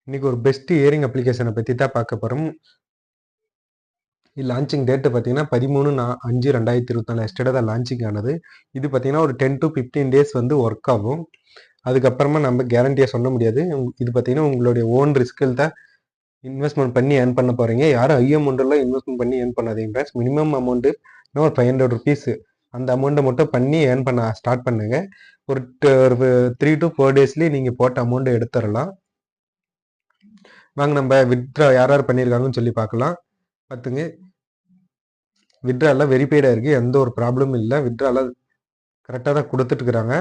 இன்னைக்கு ஒரு best earring அப்ளிகேஷனை பற்றி தான் பார்க்க போகிறோம். லான்ச்சிங் டேட்டு பார்த்தீங்கன்னா 13/5/2024 எஸ்டர்டே தான் லான்ச்சிங் ஆனது. இது பார்த்தீங்கன்னா ஒரு 10 to 15 டேஸ் வந்து ஒர்க் ஆகும். அதுக்கப்புறமா நம்ம கேரண்டியாக சொல்ல முடியாது. இது பார்த்தீங்கன்னா உங்களுடைய ஓன் ரிஸ்கில் தான் இன்வெஸ்ட்மெண்ட் பண்ணி ஏர்ன் பண்ண போகிறீங்க. யாரும் ஹை அமௌண்ட்டெல்லாம் இன்வெஸ்ட்மெண்ட் பண்ணி ஏர்ன் பண்ணாதீங்க ஃப்ரெண்ட்ஸ். மினிமம் அமௌண்ட்டு ஒரு 500 ருபீஸ் அந்த அமௌண்ட்டை மட்டும் பண்ணி ஏர்ன் பண்ண ஸ்டார்ட் பண்ணுங்க. ஒரு 3 to 4 டேஸ்லேயே நீங்கள் போட்ட அமௌண்ட்டை எடுத்துடலாம். வாங்க நம்ம வித்ட்ரா யார் யார் பண்ணியிருக்காங்கன்னு சொல்லி பார்க்கலாம். பார்த்துங்க, வித்ட்ரா எல்லாம் வெரிஃபைடாக இருக்குது. எந்த ஒரு ப்ராப்ளமும் இல்லை. வித்ட்ரா எல்லாம் கரெக்டாக தான் கொடுத்துட்டு இருக்கிறாங்க.